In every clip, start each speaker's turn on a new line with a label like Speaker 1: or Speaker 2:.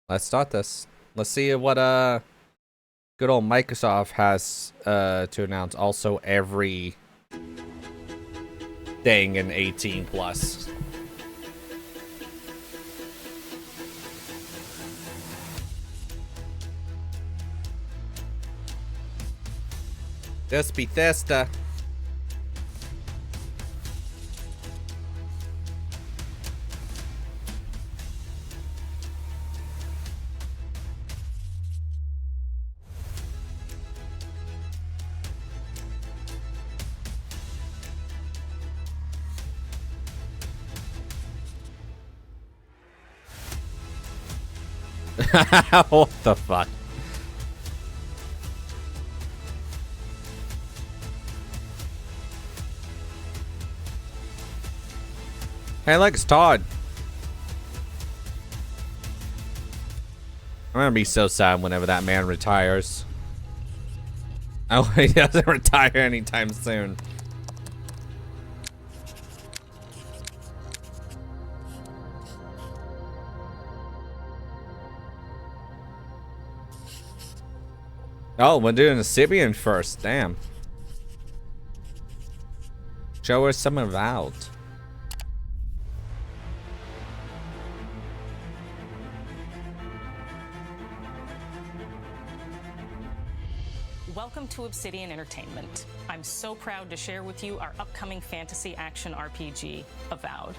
Speaker 1: Let's start this. Let's see what good old Microsoft has to announce. Also, every thing in 18 plus. This Bethesda. What the fuck? Hey, look, it's Todd. I'm gonna be so sad whenever that man retires. Oh, he doesn't retire anytime soon. Oh, we're doing the Sibian first. Damn. Show us some Avowed.
Speaker 2: Welcome to Obsidian Entertainment. I'm so proud to share with you our upcoming fantasy action RPG, Avowed.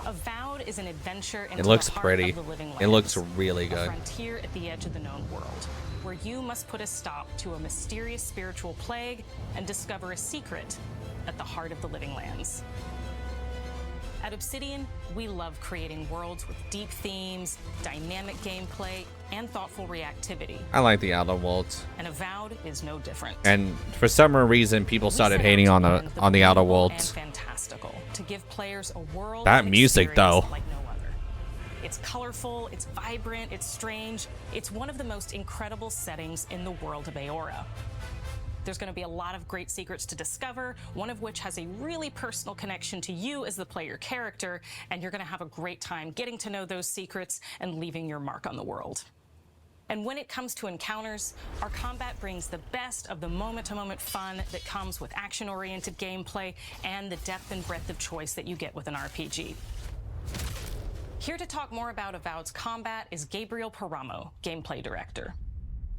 Speaker 2: Avowed is an adventure into
Speaker 1: It looks
Speaker 2: the heart
Speaker 1: pretty.
Speaker 2: of the living lands,
Speaker 1: It looks really
Speaker 2: a
Speaker 1: good.
Speaker 2: frontier at the edge of the known world, where you must put a stop to a mysterious spiritual plague and discover a secret at the heart of the living lands. At Obsidian, we love creating worlds with deep themes, dynamic gameplay, and thoughtful reactivity.
Speaker 1: I like the Outer Worlds.
Speaker 2: And Avowed is no different.
Speaker 1: And for some reason, people started hating on the Outer Worlds.
Speaker 2: Fantastical to give players a world
Speaker 1: That music, though.
Speaker 2: like no other. It's colorful, it's vibrant, it's strange. It's one of the most incredible settings in the world of Aora. There's going to be a lot of great secrets to discover, one of which has a really personal connection to you as the player character, and you're going to have a great time getting to know those secrets and leaving your mark on the world. And when it comes to encounters, our combat brings the best of the moment-to-moment fun that comes with action-oriented gameplay and the depth and breadth of choice that you get with an RPG. Here to talk more about Avowed's combat is Gabriel Paramo, Gameplay Director.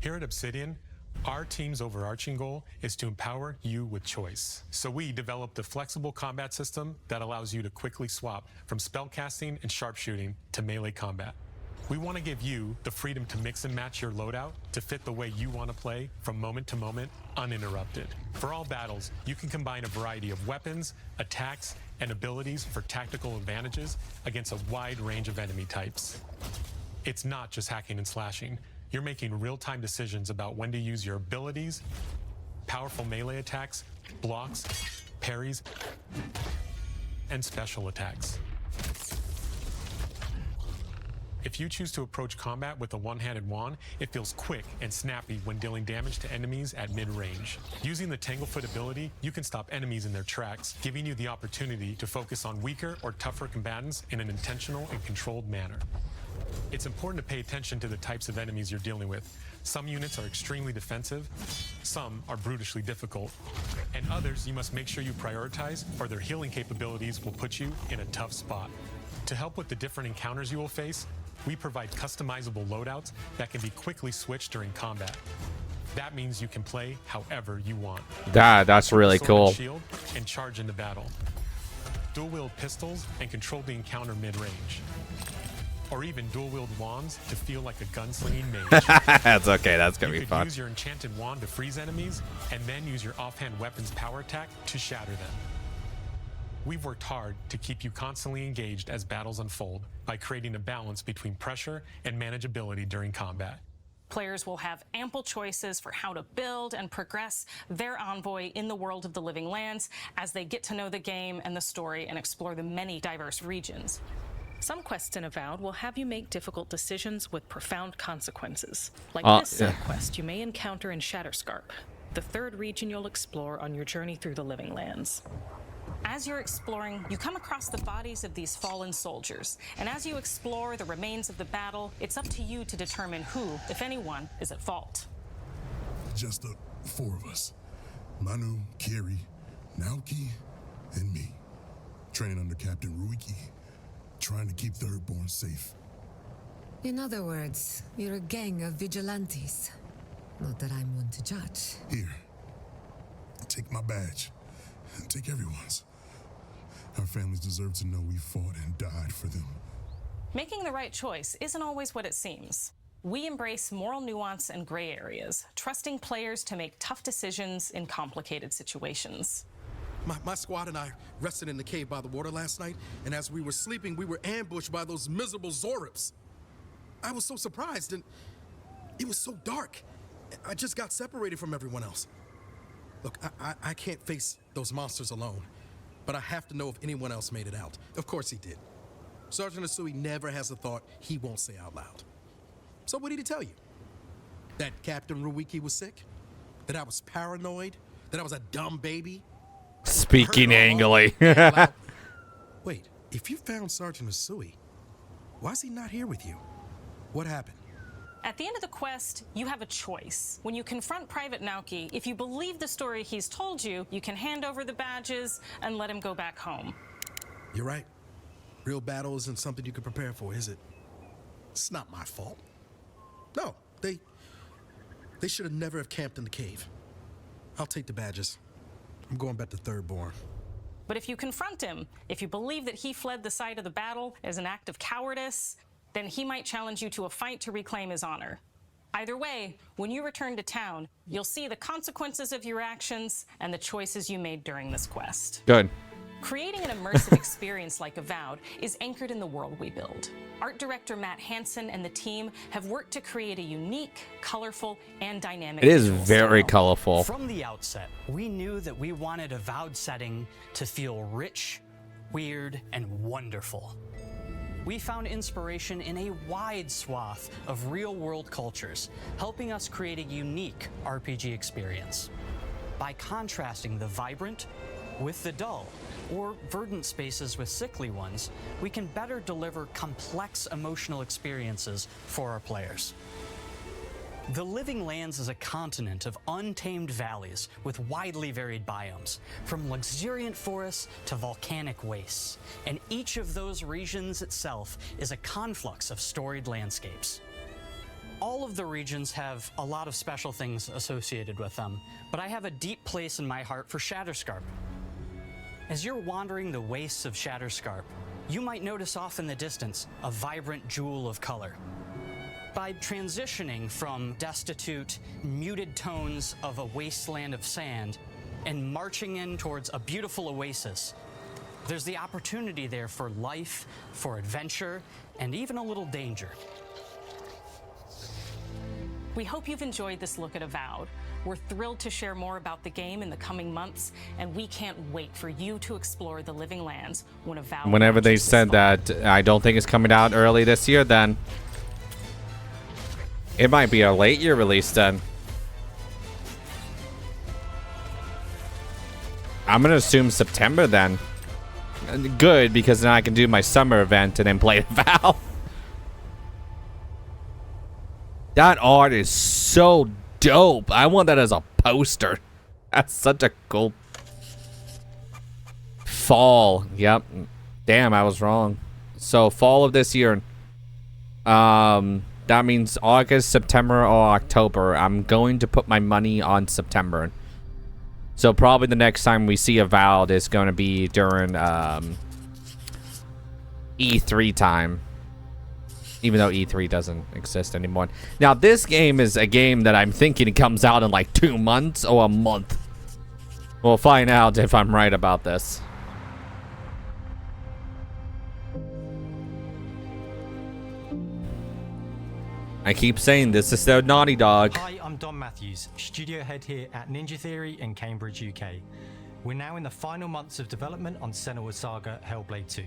Speaker 3: Here at Obsidian, our team's overarching goal is to empower you with choice. So we developed a flexible combat system that allows you to quickly swap from spellcasting and sharpshooting to melee combat. We want to give you the freedom to mix and match your loadout to fit the way you want to play from moment to moment, uninterrupted. For all battles, you can combine a variety of weapons, attacks, and abilities for tactical advantages against a wide range of enemy types. It's not just hacking and slashing. You're making real-time decisions about when to use your abilities, powerful melee attacks, blocks, parries, and special attacks. If you choose to approach combat with a one-handed wand, it feels quick and snappy when dealing damage to enemies at mid-range. Using the Tanglefoot ability, you can stop enemies in their tracks, giving you the opportunity to focus on weaker or tougher combatants in an intentional and controlled manner. It's important to pay attention to the types of enemies you're dealing with. Some units are extremely defensive, some are brutishly difficult, and others you must make sure you prioritize, or their healing capabilities will put you in a tough spot. To help with the different encounters you will face, we provide customizable loadouts that can be quickly switched during combat. That means you can play however you want.
Speaker 1: That's really
Speaker 3: Sword
Speaker 1: cool.
Speaker 3: and shield and charge into battle. Dual-wield pistols and control the encounter mid-range. Or even dual-wield wands to feel like a gunslinging mage.
Speaker 1: That's okay. That's gonna
Speaker 3: You
Speaker 1: be
Speaker 3: could
Speaker 1: fun.
Speaker 3: use your enchanted wand to freeze enemies, and then use your offhand weapon's power attack to shatter them. We've worked hard to keep you constantly engaged as battles unfold by creating a balance between pressure and manageability during combat.
Speaker 2: Players will have ample choices for how to build and progress their envoy in the world of the living lands as they get to know the game and the story and explore the many diverse regions. Some quests in Avowed will have you make difficult decisions with profound consequences, like this side quest you may encounter in Shatterscarp, the third region you'll explore on your journey through the living lands. As you're exploring, you come across the bodies of these fallen soldiers. And as you explore the remains of the battle, it's up to you to determine who, if anyone, is at fault.
Speaker 4: Just the 4 of us. Manu, Kiri, Naoki, and me. Training under Captain Ruiki, trying to keep Thirdborn safe.
Speaker 5: In other words, you're a gang of vigilantes. Not that I'm one to judge.
Speaker 4: Here, take my badge. Take everyone's. Our families deserve to know we fought and died for them.
Speaker 2: Making the right choice isn't always what it seems. We embrace moral nuance and gray areas, trusting players to make tough decisions in complicated situations.
Speaker 6: My squad and I rested in the cave by the water last night, and as we were sleeping, we were ambushed by those miserable Zorips. I was so surprised, and it was so dark. I just got separated from everyone else. Look, I can't face those monsters alone, but I have to know if anyone else made it out. Of course he did. Sergeant Asui never has a thought he won't say out loud. So what did he tell you? That Captain Ruiki was sick? That I was paranoid? That I was a dumb baby?
Speaker 1: Speaking angrily.
Speaker 6: Wait, if you found Sergeant Asui, why is he not here with you? What happened?
Speaker 2: At the end of the quest, you have a choice. When you confront Private Naoki, if you believe the story he's told you, you can hand over the badges and let him go back home.
Speaker 6: You're right. Real battle isn't something you can prepare for, is it? It's not my fault. No, they should have never have camped in the cave. I'll take the badges. I'm going back to Thirdborn.
Speaker 2: But if you confront him, if you believe that he fled the site of the battle as an act of cowardice, then he might challenge you to a fight to reclaim his honor. Either way, when you return to town, you'll see the consequences of your actions and the choices you made during this quest.
Speaker 1: Good.
Speaker 2: Creating an immersive experience like Avowed is anchored in the world we build. Art director Matt Hansen and the team have worked to create a unique, colorful, and dynamic
Speaker 1: It is
Speaker 2: visual
Speaker 1: very
Speaker 2: style.
Speaker 1: colorful.
Speaker 7: From the outset, we knew that we wanted Avowed setting to feel rich, weird, and wonderful. We found inspiration in a wide swath of real-world cultures, helping us create a unique RPG experience. By contrasting the vibrant with the dull, or verdant spaces with sickly ones, we can better deliver complex emotional experiences for our players. The Living Lands is a continent of untamed valleys with widely varied biomes, from luxuriant forests to volcanic wastes, and each of those regions itself is a conflux of storied landscapes. All of the regions have a lot of special things associated with them, but I have a deep place in my heart for Shatterscarp. As you're wandering the wastes of Shatterscarp, you might notice off in the distance a vibrant jewel of color. By transitioning from destitute, muted tones of a wasteland of sand and marching in towards a beautiful oasis, there's the opportunity there for life, for adventure, and even a little danger.
Speaker 2: We hope you've enjoyed this look at Avowed. We're thrilled to share more about the game in the coming months, and we can't wait for you to explore the Living Lands when Avowed
Speaker 1: Whenever they
Speaker 2: launches this
Speaker 1: said
Speaker 2: fall.
Speaker 1: that I don't think it's coming out early this year, then it might be a late year release then. I'm gonna assume September then. Good, because then I can do my summer event and then play Valve. That art is so dope. I want that as a poster. That's such a cool fall. Yep. Damn, I was wrong. So fall of this year. That means August, September, or October. I'm going to put my money on September. So probably the next time we see Avowed is going to be during E3 time. Even though E3 doesn't exist anymore. Now, this game is a game that I'm thinking it comes out in like 2 months or a month. We'll find out if I'm right about this. I keep saying this is their Naughty Dog.
Speaker 8: Hi, I'm Don Matthews, studio head here at Ninja Theory in Cambridge, UK. We're now in the final months of development on Senua's Saga Hellblade 2,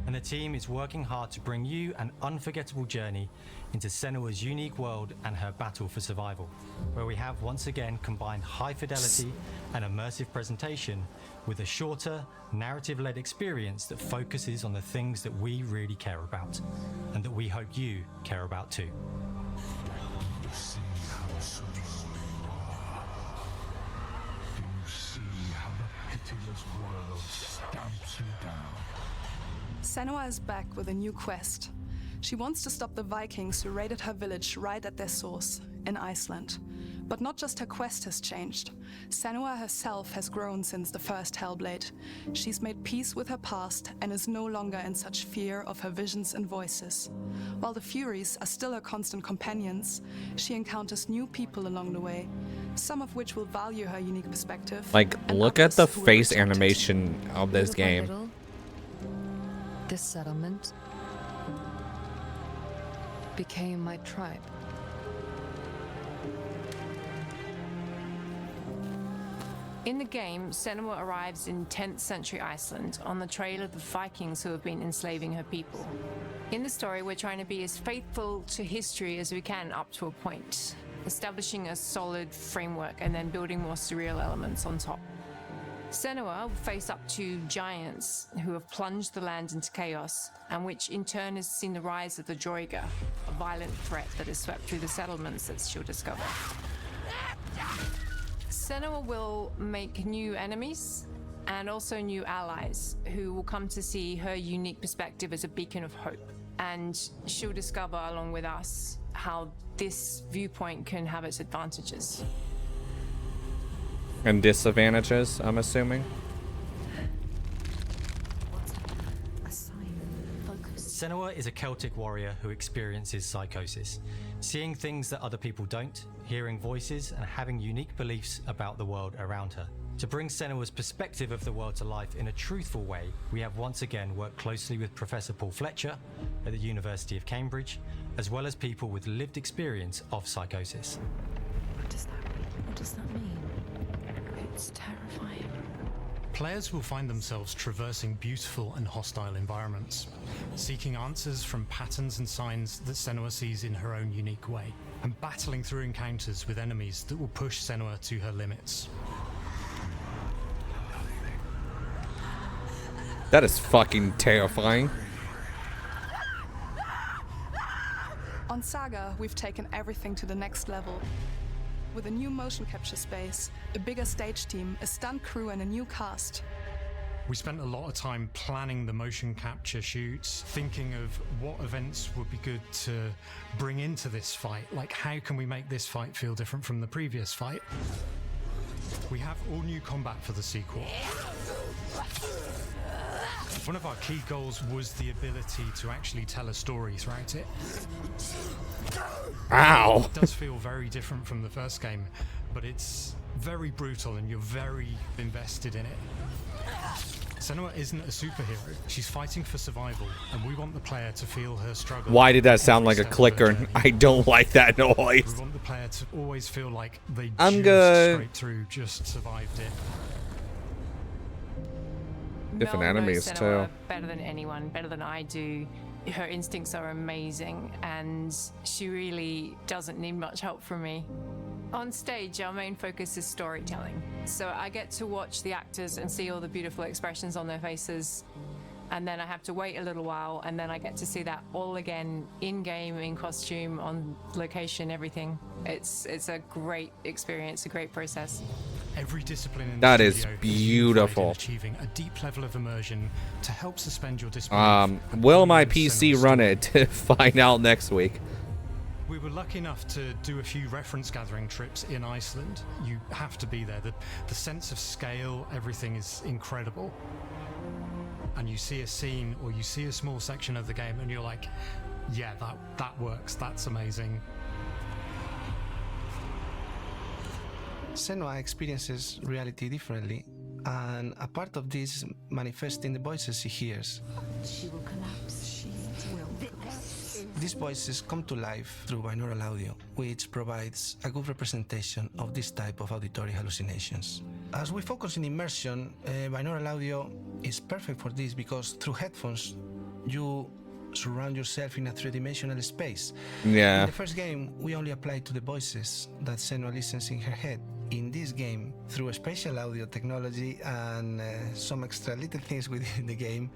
Speaker 8: and the team is working hard to bring you an unforgettable journey into Senua's unique world and her battle for survival, where we have once again combined high fidelity and immersive presentation with a shorter, narrative-led experience that focuses on the things that we really care about, and that we hope you care about too.
Speaker 4: You see how slow you are. Do you see how the pitiless world stamps you down?
Speaker 9: Senua is back with a new quest. She wants to stop the Vikings who raided her village right at their source, in Iceland. But not just her quest has changed. Senua herself has grown since the first Hellblade. She's made peace with her past and is no longer in such fear of her visions and voices. While the Furies are still her constant companions, she encounters new people along the way, some of which will value her unique perspective.
Speaker 1: Like,
Speaker 9: and
Speaker 1: look at the
Speaker 9: others who will
Speaker 1: face
Speaker 9: reject it.
Speaker 1: animation of this
Speaker 5: Little by
Speaker 1: game.
Speaker 5: little, this settlement became my tribe.
Speaker 10: In the game, Senua arrives in 10th century Iceland on the trail of the Vikings who have been enslaving her people. In the story, we're trying to be as faithful to history as we can up to a point, establishing a solid framework and then building more surreal elements on top. Senua will face up to giants who have plunged the land into chaos, and which in turn has seen the rise of the Droiga, a violent threat that has swept through the settlements that she'll discover. Senua will make new enemies and also new allies who will come to see her unique perspective as a beacon of hope. And she'll discover, along with us, how this viewpoint can have its advantages.
Speaker 1: And disadvantages, I'm assuming.
Speaker 8: Senua is a Celtic warrior who experiences psychosis, seeing things that other people don't, hearing voices, and having unique beliefs about the world around her. To bring Senua's perspective of the world to life in a truthful way, we have once again worked closely with Professor Paul Fletcher at the University of Cambridge, as well as people with lived experience of psychosis.
Speaker 11: What does that mean? What does that mean? It's terrifying.
Speaker 12: Players will find themselves traversing beautiful and hostile environments, seeking answers from patterns and signs that Senua sees in her own unique way, and battling through encounters with enemies that will push Senua to her limits.
Speaker 1: That is fucking terrifying.
Speaker 9: On Saga, we've taken everything to the next level. With a new motion capture space, a bigger stage team, a stunt crew, and a new cast.
Speaker 12: We spent a lot of time planning the motion capture shoots, thinking of what events would be good to bring into this fight. Like, how can we make this fight feel different from the previous fight? We have all new combat for the sequel. One of our key goals was the ability to actually tell a story throughout it.
Speaker 1: Ow!
Speaker 12: It does feel very different from the first game, but it's very brutal and you're very invested in it. Senua isn't a superhero. She's fighting for survival, and we want the player to feel her struggle.
Speaker 1: Why did that sound like a clicker? I don't like that noise.
Speaker 12: We want the player to always feel like they
Speaker 1: I'm
Speaker 12: juiced
Speaker 1: good.
Speaker 12: straight through, just survived it.
Speaker 1: Different
Speaker 10: Mel knows
Speaker 1: enemies,
Speaker 10: Senua
Speaker 1: too.
Speaker 10: better than anyone, better than I do. Her instincts are amazing, and she really doesn't need much help from me. On stage, our main focus is storytelling. So I get to watch the actors and see all the beautiful expressions on their faces. And then I have to wait a little while, and then I get to see that all again in-game, in costume, on location, everything. It's a great experience, a great process.
Speaker 12: Every discipline in
Speaker 1: That
Speaker 12: the
Speaker 1: is
Speaker 12: studio
Speaker 1: beautiful.
Speaker 12: in achieving a deep level of immersion to help suspend your disbelief.
Speaker 1: Will my PC run it? To find out next week.
Speaker 12: We were lucky enough to do a few reference gathering trips in Iceland. You have to be there. The sense of scale, everything is incredible. And you see a scene or you see a small section of the game and you're like, yeah, that works, that's amazing.
Speaker 13: Senua experiences reality differently, and a part of this manifests in the voices she hears.
Speaker 11: She will collapse. She will collapse.
Speaker 13: These voices come to life through binaural audio, which provides a good representation of this type of auditory hallucinations. As we focus in immersion, binaural audio is perfect for this because through headphones, you surround yourself in a three-dimensional space.
Speaker 1: Yeah.
Speaker 13: In the first game, we only applied to the voices that Senua listens in her head. In this game, through a spatial audio technology and some extra little things within the game,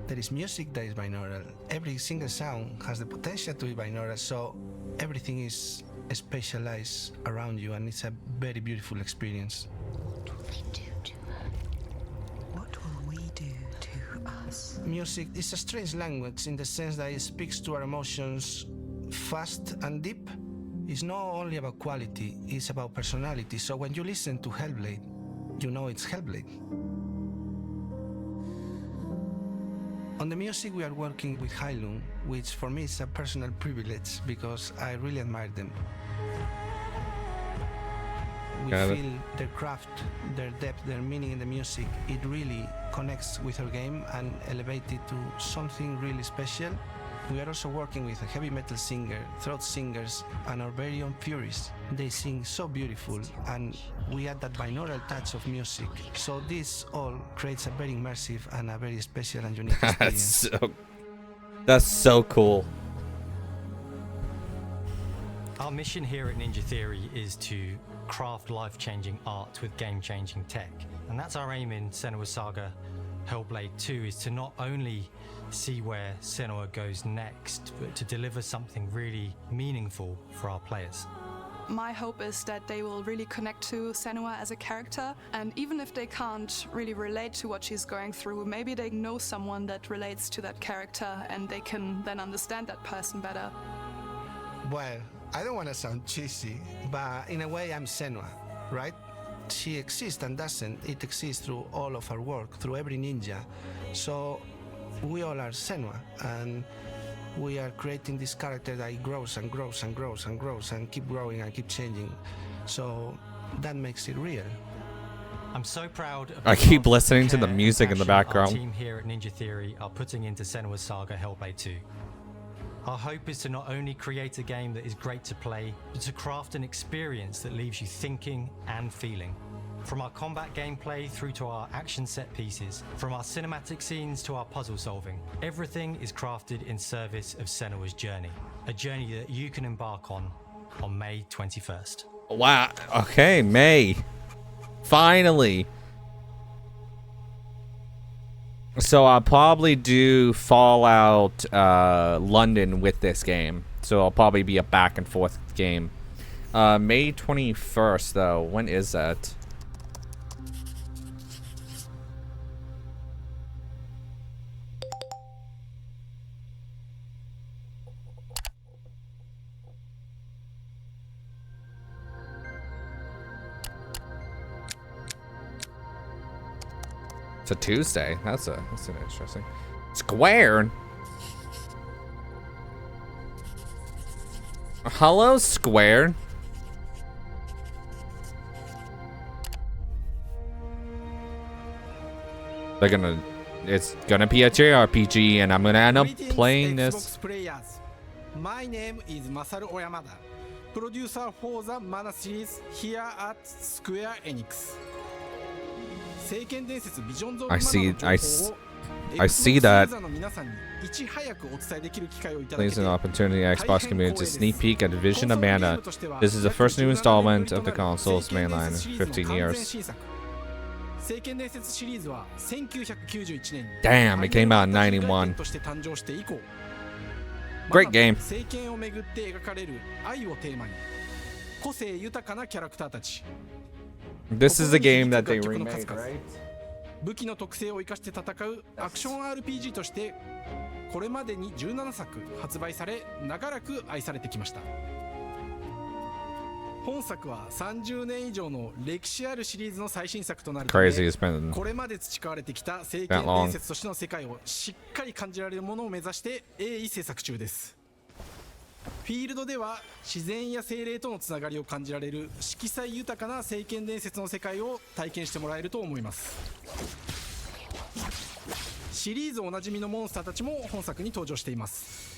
Speaker 13: there is music that is binaural. Every single sound has the potential to be binaural, so everything is spatialized around you, and it's a very beautiful experience.
Speaker 14: What will we do to us?
Speaker 13: Music is a strange language in the sense that it speaks to our emotions fast and deep. It's not only about quality, it's about personality. So when you listen to Hellblade, you know it's Hellblade. On the music, we are working with Heilung, which for me is a personal privilege because I really admire them. We feel their craft, their depth, their meaning in the music. It really connects with our game and elevates it to something really special. We are also working with a heavy metal singer, throat singers, and our very own Furies. They sing so beautiful, and we add that binaural touch of music. So this all creates a very immersive and a very special and unique experience.
Speaker 1: That's so cool.
Speaker 8: Our mission here at Ninja Theory is to craft life-changing art with game-changing tech. And that's our aim in Senua's Saga Hellblade 2, is to not only see where Senua goes next, but to deliver something really meaningful for our players.
Speaker 9: My hope is that they will really connect to Senua as a character, and even if they can't really relate to what she's going through, maybe they know someone that relates to that character and they can then understand that person better.
Speaker 13: Well, I don't want to sound cheesy, but in a way I'm Senua, right? She exists and doesn't. It exists through all of our work, through every ninja. So we all are Senua, and we are creating this character that grows and grows and grows and grows and keep growing and keep changing. So that makes it real.
Speaker 8: I'm so proud of
Speaker 1: I keep listening to the music in the background.
Speaker 8: Our team here at Ninja Theory are putting into Senua's Saga Hellblade 2. Our hope is to not only create a game that is great to play, but to craft an experience that leaves you thinking and feeling. From our combat gameplay through to our action set pieces, from our cinematic scenes to our puzzle solving, everything is crafted in service of Senua's journey. A journey that you can embark on May 21st.
Speaker 1: Wow. Okay, May. Finally. So I'll probably do Fallout London with this game. So it'll probably be a back and forth game. May 21st though. When is that? It's a Tuesday. That's an interesting. Square. Hello, Square. It's gonna be a JRPG, and I'm gonna end up playing this.
Speaker 15: Players. My name is Masaru Oyamada, producer for the Mana series here at Square Enix.
Speaker 1: I see that. Please an opportunity Xbox community to sneak peek at Vision of Mana. This is the first new installment of the console's mainline in 15 years. Damn, it came out in 91. Great game. This is the game that they remade, right?
Speaker 15: 武器の特性を生かして戦うアクション RPG としてこれまでに17作発売され長らく愛されてきました。本作は30年以上の歴史あるシリーズの最新作となるため、これまで培われてきた聖剣伝説としての世界をしっかり感じられるものを目指して鋭意制作中です。フィールドでは自然や精霊とのつながりを感じられる色彩豊かな聖剣伝説の世界を体験してもらえると思います。シリーズおなじみのモンスターたちも本作に登場しています。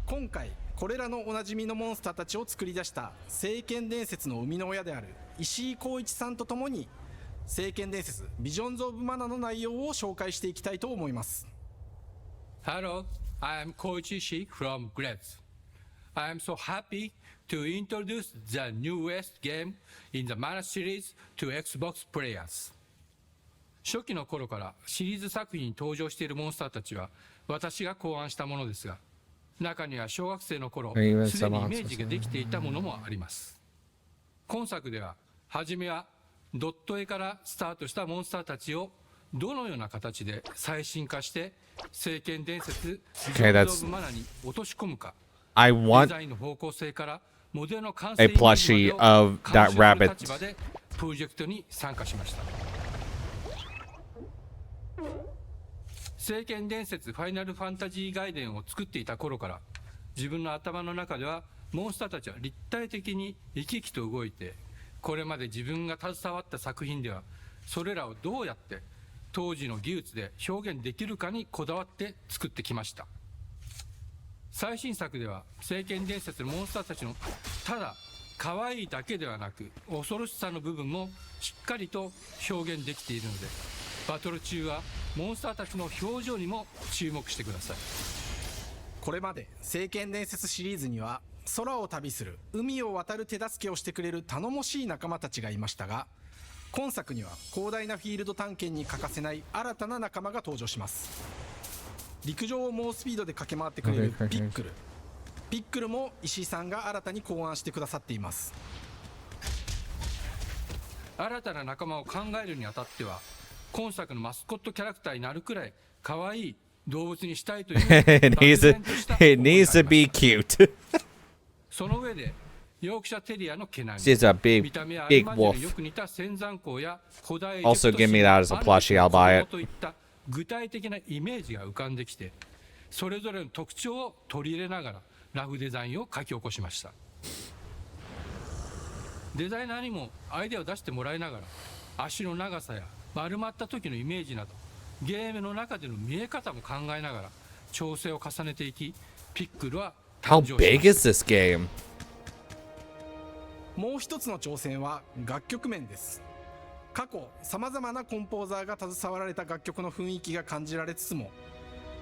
Speaker 15: 今回これらのおなじみのモンスターたちを作り出した聖剣伝説の生みの親である石井浩一さんとともに聖剣伝説ビジョンズ・オブ・マナの内容を紹介していきたいと思います。
Speaker 16: Hello, I am Koichi Ishii from Gretz. I am so happy to introduce the newest game in the Mana series to Xbox players. 初期の頃からシリーズ作品に登場しているモンスターたちは私が考案したものですが、中には小学生の頃すでにイメージができていたものもあります。今作では初めはドット絵からスタートしたモンスターたちをどのような形で最新化して聖剣伝説ビジョンズ・オブ・マナに落とし込むか、デザインの方向性からモデルの完成にまでを監修する立場でプロジェクトに参加しました。聖剣伝説ファイナルファンタジー外伝を作っていた頃から自分の頭の中ではモンスターたちは立体的に生き生きと動いて、これまで自分が携わった作品ではそれらをどうやって当時の技術で表現できるかにこだわって作ってきました。最新作では聖剣伝説のモンスターたちのただ可愛いだけではなく恐ろしさの部分もしっかりと表現できているので、バトル中はモンスターたちの表情にも注目してください。
Speaker 15: これまで聖剣伝説シリーズには空を旅する海を渡る手助けをしてくれる頼もしい仲間たちがいましたが、今作には広大なフィールド探検に欠かせない新たな仲間が登場します。陸上を猛スピードで駆け回ってくれるピックル。ピックルも石井さんが新たに考案してくださっています。
Speaker 16: 新たな仲間を考えるにあたっては今作のマスコットキャラクターになるくらい可愛い動物にしたいという
Speaker 1: it needs to be cute
Speaker 16: その上でヨークシャテリアの毛並み、見た目はアルマジによく似た仙山港や古代エジプト
Speaker 1: Also give me that as a plushie, I'll buy it
Speaker 16: といった具体的なイメージが浮かんできて、それぞれの特徴を取り入れながらラフデザインを書き起こしました。デザイナーにもアイデアを出してもらいながら足の長さや丸まった時のイメージなどゲームの中での見え方も考えながら調整を重ねていき、ピックルは誕生しました。
Speaker 1: How big is this game?
Speaker 15: もう一つの挑戦は楽曲面です。過去さまざまなコンポーザーが携わられた楽曲の雰囲気が感じられつつも、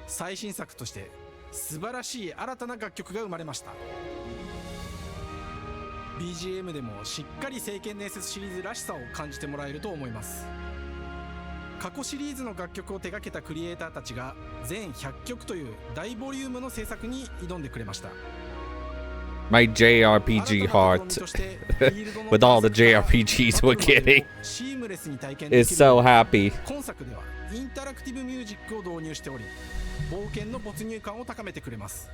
Speaker 15: 最新作として素晴らしい新たな楽曲が生まれました。 BGM でもしっかり聖剣伝説シリーズらしさを感じてもらえると思います。過去シリーズの楽曲を手掛けたクリエイターたちが全100曲という大ボリュームの制作に挑んでくれました。
Speaker 1: My JRPG heart with all the JRPGs we're getting is so happy.
Speaker 15: 今作ではインタラクティブミュージックを導入しており、冒険の没入感を高めてくれます。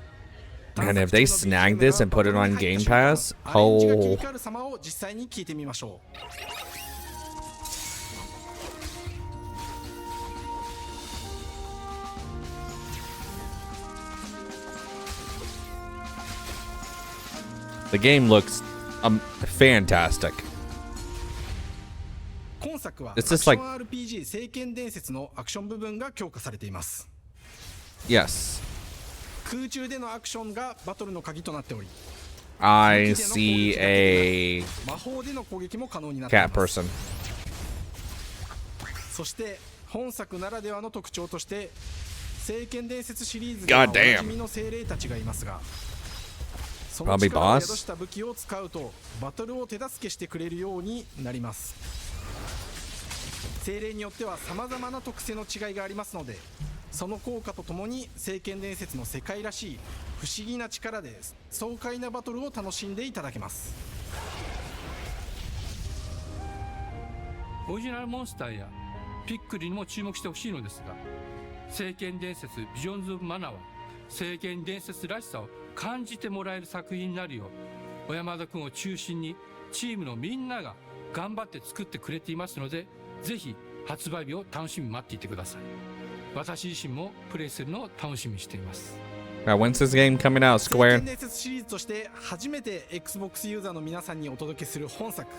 Speaker 1: And if they snag this and put it on Game Pass,
Speaker 15: アレンジが切り替わる様を実際に聞いてみましょう。
Speaker 1: The game looks fantastic.
Speaker 15: 今作は
Speaker 1: It's
Speaker 15: ア
Speaker 1: just
Speaker 15: クショ
Speaker 1: like
Speaker 15: ン RPG 聖剣伝説のアクション部分が強化されています。
Speaker 1: yes.
Speaker 15: 空中でのアクションがバトルの鍵となっており、
Speaker 1: I see a
Speaker 15: 魔法での攻撃も可能になってい
Speaker 1: cat
Speaker 15: ます。
Speaker 1: person.
Speaker 15: そして本作ならではの特徴として聖剣伝説シリーズ
Speaker 1: God
Speaker 15: ではおな
Speaker 1: damn.
Speaker 15: じみの精霊たちがいますが、そ
Speaker 1: Probably
Speaker 15: の力を
Speaker 1: boss?
Speaker 15: 宿した武器を使うとバトルを手助けしてくれるようになります。精霊によっては様々な特性の違いがありますので、その効果とともに聖剣伝説の世界らしい不思議な力で爽快なバトルを楽しんでいただけます。
Speaker 16: オリジナルモンスターやピックルにも注目してほしいのですが、聖剣伝説ビジョンズ・オブ・マナは聖剣伝説らしさを感じてもらえる作品になるよう小山田君を中心にチームのみんなが頑張って作ってくれていますので、ぜひ発売日を楽しみに待っていてください。私自身もプレイするのを楽しみにしています。
Speaker 1: When's this game coming out,
Speaker 15: 聖
Speaker 1: Square?
Speaker 15: 剣伝説シリーズとして初めて Xbox ユーザーの皆さんにお届けする本作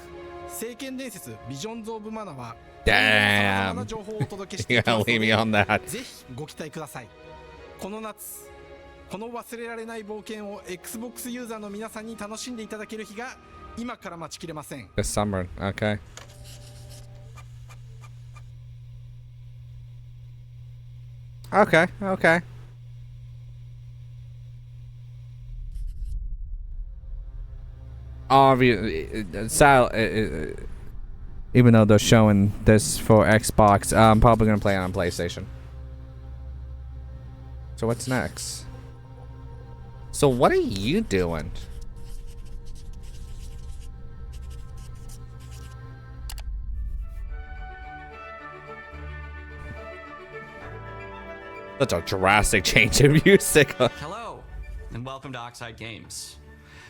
Speaker 15: 聖剣伝説ビジョンズ・オブ・マナは
Speaker 1: Damn.
Speaker 15: 様々な情報をお届けしてい
Speaker 1: You
Speaker 15: きます
Speaker 1: gotta leave me on
Speaker 15: ので
Speaker 1: that.
Speaker 15: ぜひご期待ください。この夏この忘れられない冒険を Xbox ユーザーの皆さんに楽しんでいただける日が今から待ちきれません。
Speaker 1: This summer, okay. Okay, okay. Even though they're showing this for Xbox, I'm probably gonna play it on PlayStation. So what's next? So what are you doing? That's a drastic change in music.
Speaker 17: Hello, and welcome to Oxide Games.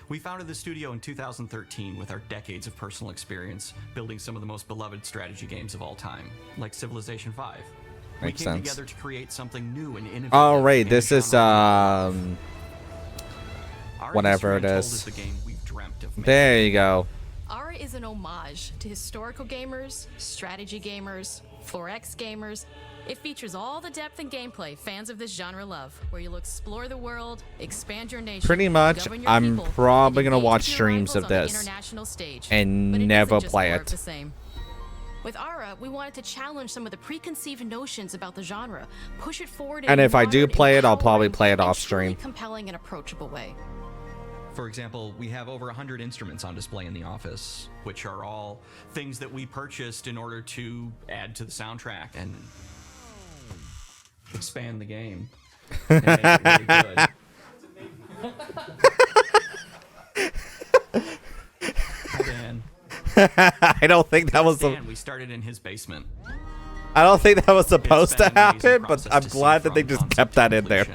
Speaker 17: We founded the studio in 2013 with our decades of personal experience building some of the most beloved strategy games of all time, like Civilization 5. We came together to create something new and innovative.
Speaker 1: All right, this is whatever it is.
Speaker 17: The game we've dreamt of.
Speaker 1: There you go.
Speaker 2: Ara is an homage to historical gamers, strategy gamers, 4X gamers. It features all the depth and gameplay fans of this genre love, where you'll explore the world, expand your nation,
Speaker 1: pretty much, I'm probably gonna watch streams of this and never play it.
Speaker 2: With Ara, we wanted to challenge some of the preconceived notions about the genre, push it forward,
Speaker 1: and if I do play it, I'll probably play it off stream.
Speaker 2: Compelling and approachable way.
Speaker 17: For example, we have over 100 instruments on display in the office, which are all things that we purchased in order to add to the soundtrack and expand the game and make it really good. Hi, Dan.
Speaker 1: I don't think that was
Speaker 17: Dan. We started in his basement.
Speaker 1: I don't think that was supposed to happen, but I'm glad that they just kept that in there.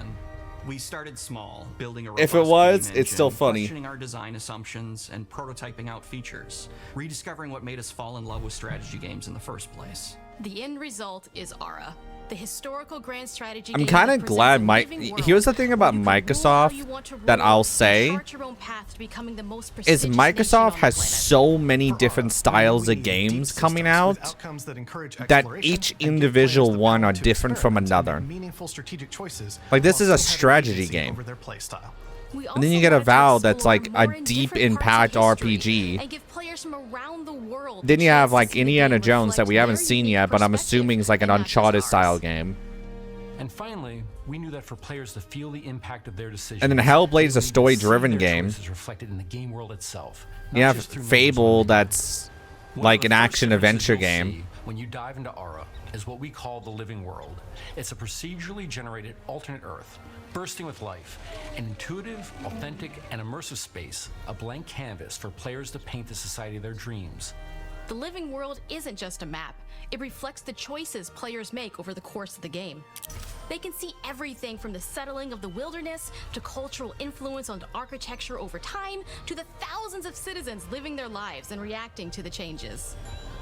Speaker 17: We started small, building a
Speaker 1: if it was, it's still funny.
Speaker 17: Questioning our design assumptions and prototyping out features, rediscovering what made us fall in love with strategy games in the first place.
Speaker 2: The end result is Ara, the historical grand strategy
Speaker 1: I'm kind of glad here's the thing about Microsoft that I'll say is Microsoft has so many different styles of games coming out that each individual one are different from another. Like this is a strategy game. And then you get a Valve that's like a deep impact RPG. Then you have like Indiana Jones that we haven't seen yet, but I'm assuming is like an Uncharted style game.
Speaker 18: And finally, we knew that for players to feel the impact of their decisions.
Speaker 1: And then Hellblade's a story-driven game.
Speaker 18: Reflected in the game world itself.
Speaker 1: You have Fable that's like an action-adventure game.
Speaker 18: When you dive into Ara is what we call the living world. It's a procedurally generated alternate Earth, bursting with life, an intuitive, authentic, and immersive space, a blank canvas for players to paint the society of their dreams.
Speaker 2: The living world isn't just a map. It reflects the choices players make over the course of the game. They can see everything from the settling of the wilderness to cultural influence on architecture over time to the thousands of citizens living their lives and reacting to the changes.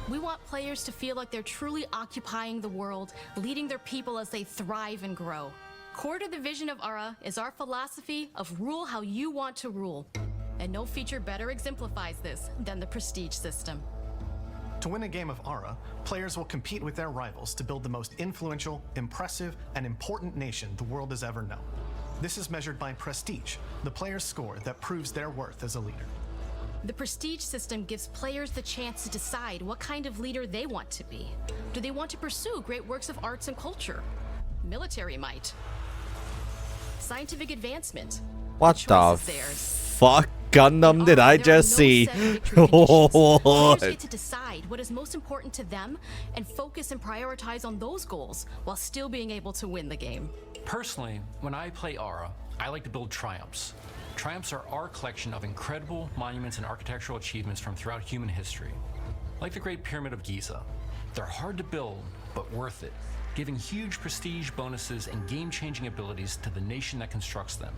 Speaker 2: We want players to feel like they're truly occupying the world, leading their people as they thrive and grow. Core to the vision of Ara is our philosophy of rule how you want to rule. And no feature better exemplifies this than the prestige system.
Speaker 19: To win a game of Ara, players will compete with their rivals to build the most influential, impressive, and important nation the world has ever known. This is measured by prestige, the player's score that proves their worth as a leader.
Speaker 2: The prestige system gives players the chance to decide what kind of leader they want to be. Do they want to pursue great works of arts and culture? Military might? Scientific advancement?
Speaker 1: What the fuck Gundam did I just see?
Speaker 2: Players get to decide what is most important to them and focus and prioritize on those goals while still being able to win the game.
Speaker 18: Personally, when I play Ara, I like to build triumphs. Triumphs are our collection of incredible monuments and architectural achievements from throughout human history. Like the Great Pyramid of Giza. They're hard to build, but worth it, giving huge prestige bonuses and game-changing abilities to the nation that constructs them.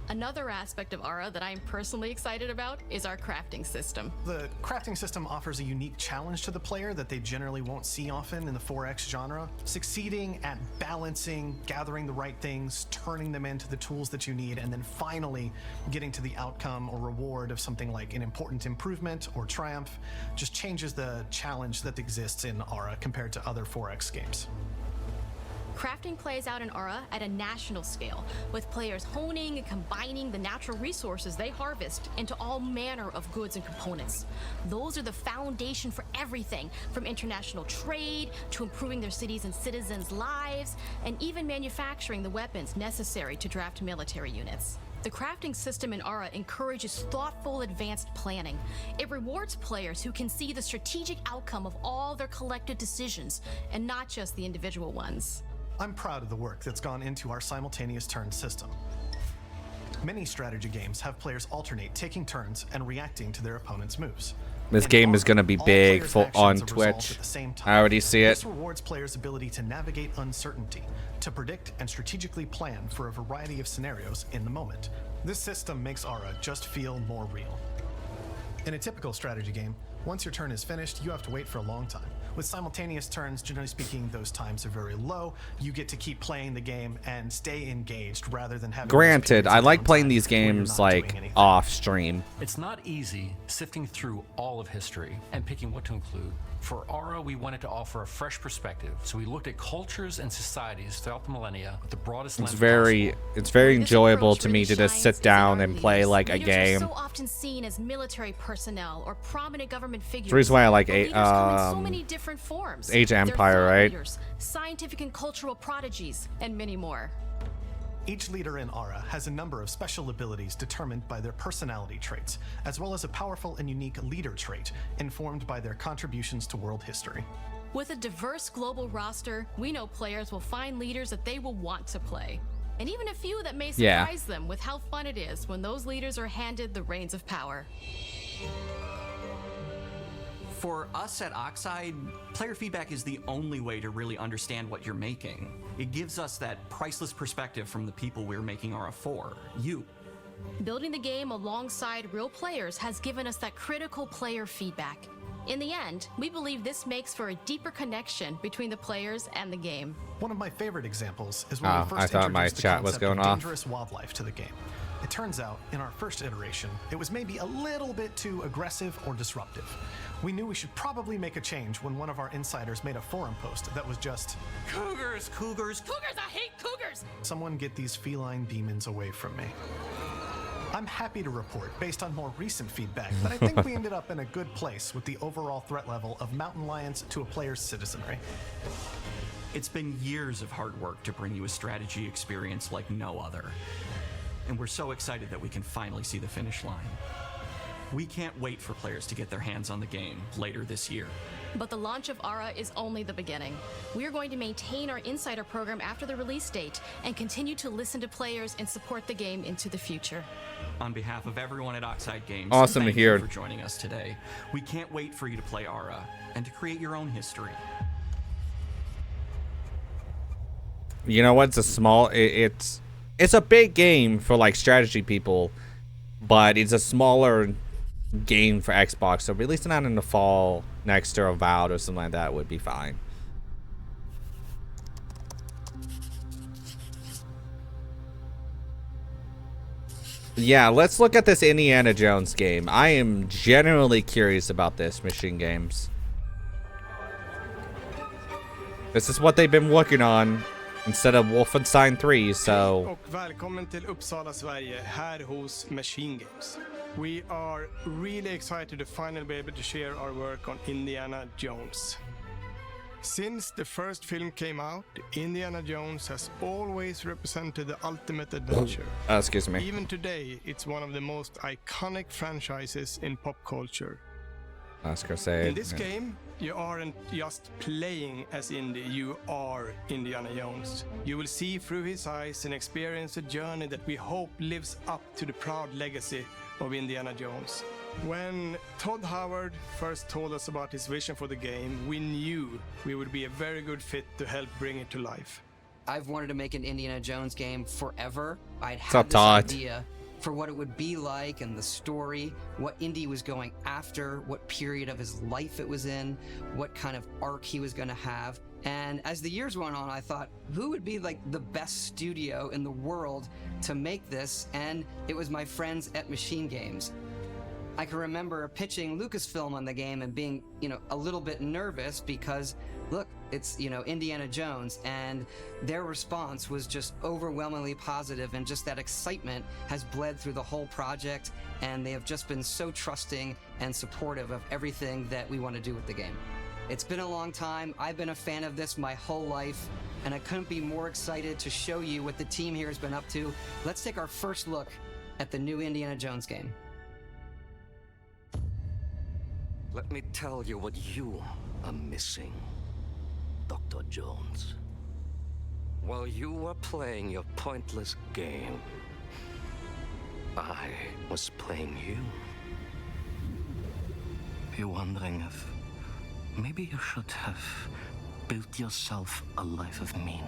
Speaker 2: Another aspect of Ara that I'm personally excited about is our crafting system.
Speaker 19: The crafting system offers a unique challenge to the player that they generally won't see often in the 4X genre. Succeeding at balancing, gathering the right things, turning them into the tools that you need, and then finally getting to the outcome or reward of something like an important improvement or triumph just changes the challenge that exists in Ara compared to other 4X games.
Speaker 20: Crafting plays out in Aura at a national scale, with players honing and combining the natural resources they harvest into all manner of goods and components. Those are the foundation for everything, from international trade to improving their cities and citizens' lives, and even manufacturing the weapons necessary to draft military units. The crafting system in Aura encourages thoughtful, advanced planning. It rewards players who can see the strategic outcome of all their collective decisions, and not just the individual ones.
Speaker 19: I'm proud of the work that's gone into our simultaneous turn system. Many strategy games have players alternate taking turns and reacting to their opponent's moves.
Speaker 1: This game is going to be big on Twitch. I already see it.
Speaker 19: This rewards players' ability to navigate uncertainty, to predict and strategically plan for a variety of scenarios in the moment. This system makes Aura just feel more real. In a typical strategy game, once your turn is finished, you have to wait for a long time. With simultaneous turns, generally speaking, those times are very low. You get to keep playing the game and stay engaged rather than having...
Speaker 1: Granted, I like playing these games like off stream.
Speaker 18: It's not easy sifting through all of history and picking what to include. For Aura, we wanted to offer a fresh perspective, so we looked at cultures and societies throughout the millennia with the broadest lens possible.
Speaker 1: It's very enjoyable to me to just sit down and play like a game.
Speaker 20: Leaders are so often seen as military personnel or prominent government figures.
Speaker 1: That's the reason why I like
Speaker 20: Leaders come in so many different forms.
Speaker 1: Age of
Speaker 20: They're
Speaker 1: Empire,
Speaker 20: thought
Speaker 1: right?
Speaker 20: leaders, scientific and cultural prodigies, and many more.
Speaker 19: Each leader in Aura has a number of special abilities determined by their personality traits, as well as a powerful and unique leader trait informed by their contributions to world history.
Speaker 20: With a diverse global roster, we know players will find leaders that they will want to play. And even a few that may surprise them with how fun it is when those leaders are handed the reins of power.
Speaker 17: For us at Oxide, player feedback is the only way to really understand what you're making. It gives us that priceless perspective from the people we're making Aura for, you.
Speaker 20: Building the game alongside real players has given us that critical player feedback. In the end, we believe this makes for a deeper connection between the players and the game.
Speaker 19: One of my favorite examples is when we first
Speaker 1: I thought my
Speaker 19: introduced the
Speaker 1: chat was
Speaker 19: concept
Speaker 1: going
Speaker 19: of
Speaker 1: off.
Speaker 19: dangerous wildlife to the game. It turns out, in our first iteration, it was maybe a little bit too aggressive or disruptive. We knew we should probably make a change when one of our insiders made a forum post that was just,
Speaker 17: "Cougars, cougars,
Speaker 20: cougars, I hate cougars!
Speaker 19: Someone get these feline demons away from me." I'm happy to report, based on more recent feedback, that I think we ended up in a good place with the overall threat level of mountain lions to a player's citizenry.
Speaker 17: It's been years of hard work to bring you a strategy experience like no other. And we're so excited that we can finally see the finish line. We can't wait for players to get their hands on the game later this year.
Speaker 20: But the launch of Aura is only the beginning. We are going to maintain our insider program after the release date and continue to listen to players and support the game into the future.
Speaker 17: On behalf of everyone at Oxide Games,
Speaker 1: Awesome to
Speaker 17: thank
Speaker 1: hear.
Speaker 17: you for joining us today. We can't wait for you to play Aura and to create your own history.
Speaker 1: You know what? It's a small. It's a big game for like strategy people, but it's a smaller game for Xbox. So releasing that in the fall next to Avowed or something like that would be fine. Yeah, let's look at this Indiana Jones game. I am genuinely curious about this Machine Games. This is what they've been working on instead of Wolfenstein 3, so...
Speaker 21: Och välkommen till Uppsala, Sverige, här hos Machine Games. We are really excited to finally be able to share our work on Indiana Jones. Since the first film came out, Indiana Jones has always represented the ultimate adventure.
Speaker 1: Excuse me.
Speaker 21: Even today, it's one of the most iconic franchises in pop culture.
Speaker 1: Last Crusade.
Speaker 21: In this game, you aren't just playing as Indy, you are Indiana Jones. You will see through his eyes and experience a journey that we hope lives up to the proud legacy of Indiana Jones. When Todd Howard first told us about his vision for the game, we knew we would be a very good fit to help bring it to life.
Speaker 22: I've wanted to make an Indiana Jones game forever. I'd
Speaker 1: What's up,
Speaker 22: had this
Speaker 1: Todd?
Speaker 22: idea for what it would be like and the story, what Indy was going after, what period of his life it was in, what kind of arc he was going to have. And as the years went on, I thought, who would be like the best studio in the world to make this? And it was my friends at Machine Games. I can remember pitching Lucasfilm on the game and being, a little bit nervous because, look, it's, Indiana Jones, and their response was just overwhelmingly positive, and just that excitement has bled through the whole project, and they have just been so trusting and supportive of everything that we want to do with the game. It's been a long time. I've been a fan of this my whole life, and I couldn't be more excited to show you what the team here has been up to. Let's take our first look at the new Indiana Jones game.
Speaker 3: Let me tell you what you are missing, Dr. Jones. While you were playing your pointless game, I was playing you. You're wondering if maybe you should have built yourself a life of meaning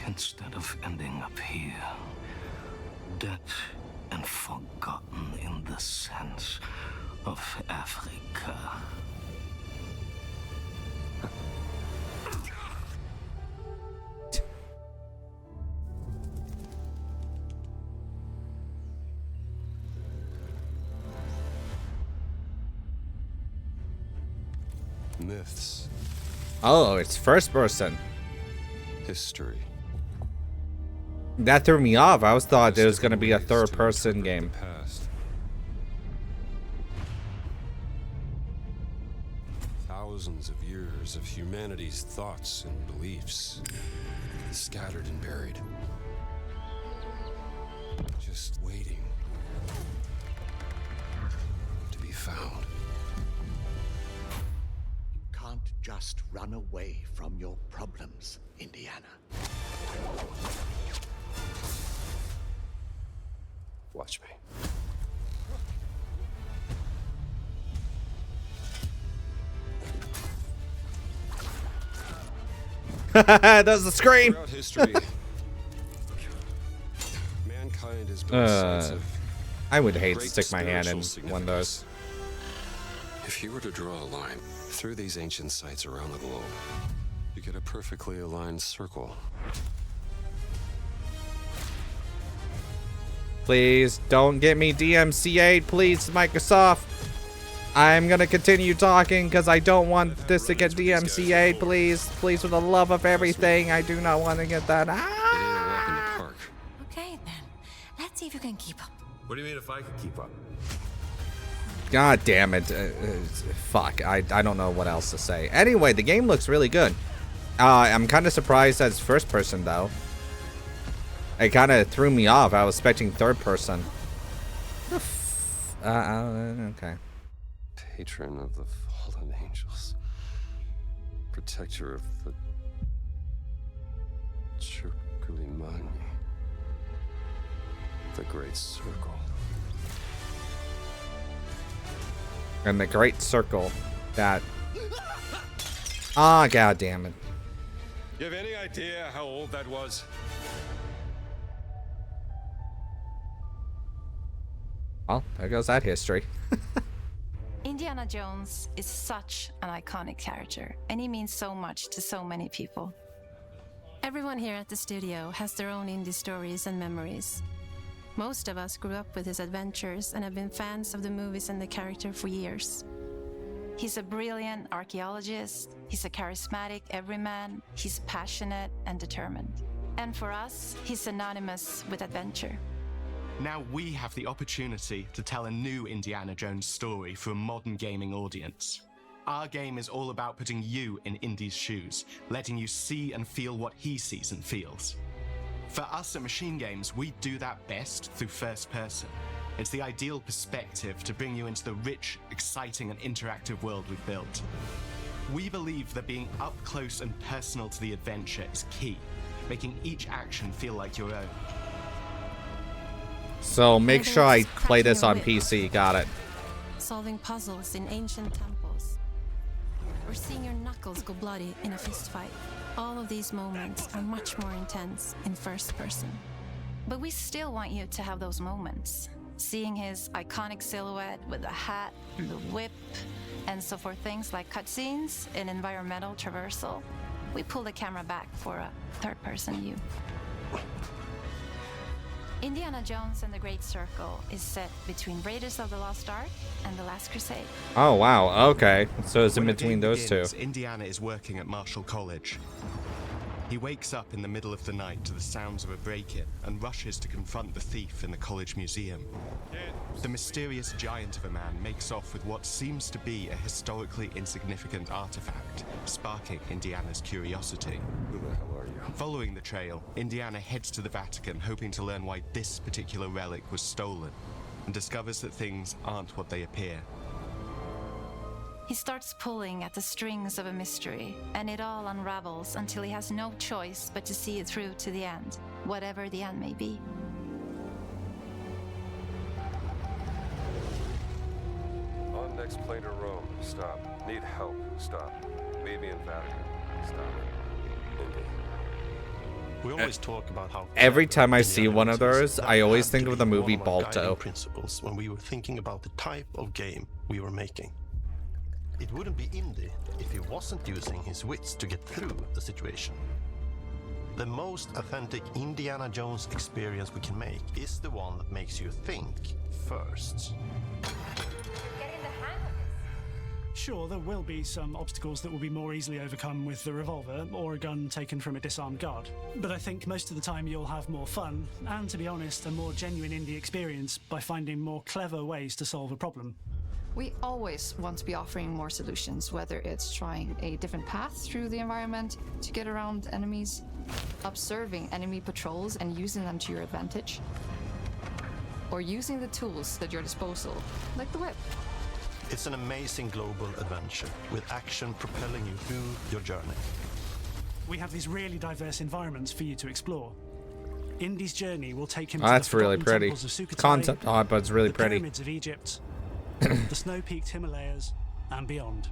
Speaker 3: instead of ending up here, dead and forgotten in the sense of Africa.
Speaker 6: Myths.
Speaker 1: Oh, it's first person.
Speaker 6: History.
Speaker 1: That threw me off. I always thought it was going to be a third person game.
Speaker 6: Past. Thousands of years of humanity's thoughts and beliefs, scattered and buried, just waiting to be found.
Speaker 23: You can't just run away from your problems, Indiana.
Speaker 6: Watch me.
Speaker 1: That was the scream.
Speaker 6: Throughout history, mankind has been a sense of
Speaker 1: I would hate to
Speaker 6: great
Speaker 1: stick my hand in
Speaker 6: spiritual
Speaker 1: one of those.
Speaker 6: If you were to draw a line through these ancient sites around the globe, you get a perfectly aligned circle.
Speaker 1: Please don't get me DMCA'd, please, Microsoft. I'm gonna continue talking because I don't want this to get DMCA'd, please. Please, for the love of everything, I do not want to get that.
Speaker 11: Okay, then. Let's see if you can keep up.
Speaker 6: What do you mean if I could keep up?
Speaker 1: God damn it. Fuck, I don't know what else to say. Anyway, the game looks really good. I'm kind of surprised that it's first person, though. It kind of threw me off. I was expecting third person. Okay.
Speaker 6: Patron of the fallen angels. Protector of the Churkulimani. The Great Circle.
Speaker 1: And the Great Circle. That. Ah, god damn it.
Speaker 6: You have any idea how old that was?
Speaker 1: Well, there goes that history.
Speaker 10: Indiana Jones is such an iconic character, and he means so much to so many people. Everyone here at the studio has their own indie stories and memories. Most of us grew up with his adventures and have been fans of the movies and the character for years. He's a brilliant archaeologist, he's a charismatic everyman, he's passionate and determined. And for us, he's synonymous with adventure.
Speaker 24: Now we have the opportunity to tell a new Indiana Jones story for a modern gaming audience. Our game is all about putting you in Indy's shoes, letting you see and feel what he sees and feels. For us at Machine Games, we do that best through first person. It's the ideal perspective to bring you into the rich, exciting and interactive world we've built. We believe that being up close and personal to the adventure is key, making each action feel like your own.
Speaker 1: So make sure I play this on PC. Got it.
Speaker 10: Solving puzzles in ancient temples, or seeing your knuckles go bloody in a fist fight. All of these moments are much more intense in first person. But we still want you to have those moments. Seeing his iconic silhouette with the hat and the whip, and so for things like cutscenes and environmental traversal, we pull the camera back for a third person view.
Speaker 11: Indiana Jones and the Great Circle is set between Raiders of the Lost Ark and The Last Crusade.
Speaker 1: Oh, wow. Okay. So it's in
Speaker 24: When the
Speaker 1: between
Speaker 24: game
Speaker 1: those two.
Speaker 24: begins, Indiana is working at Marshall College. He wakes up in the middle of the night to the sounds of a break-in and rushes to confront the thief in the college museum. The mysterious giant of a man makes off with what seems to be a historically insignificant artifact, sparking Indiana's curiosity.
Speaker 6: Who the hell are you?
Speaker 24: Following the trail, Indiana heads to the Vatican hoping to learn why this particular relic was stolen, and discovers that things aren't what they appear.
Speaker 11: He starts pulling at the strings of a mystery, and it all unravels until he has no choice but to see it through to the end, whatever the end may be.
Speaker 6: On next plane to Rome. Stop. Need help. Stop. Meet me in Vatican. Stop. Indy.
Speaker 4: We always talk about how
Speaker 1: Every time I see one of those, I always think of the movie Balto.
Speaker 4: Principles when we were thinking about the type of game we were making. It wouldn't be Indy if he wasn't using his wits to get through the situation. The most authentic Indiana Jones experience we can make is the one that makes you think first.
Speaker 5: Sure, there will be some obstacles that will be more easily overcome with the revolver or a gun taken from a disarmed guard. But I think most of the time you'll have more fun, and to be honest, a more genuine indie experience by finding more clever ways to solve a problem.
Speaker 7: We always want to be offering more solutions, whether it's trying a different path through the environment to get around enemies, observing enemy patrols and using them to your advantage, or using the tools at your disposal, like the whip.
Speaker 4: It's an amazing global adventure with action propelling you through your journey.
Speaker 5: We have these really diverse environments for you to explore. Indy's journey will take him to
Speaker 1: That's
Speaker 5: the
Speaker 1: really
Speaker 5: forgotten
Speaker 1: pretty.
Speaker 5: temples of Sukhothai,
Speaker 1: Concept art, but it's really
Speaker 5: the
Speaker 1: pretty.
Speaker 5: pyramids of Egypt, the snow-peaked Himalayas, and beyond.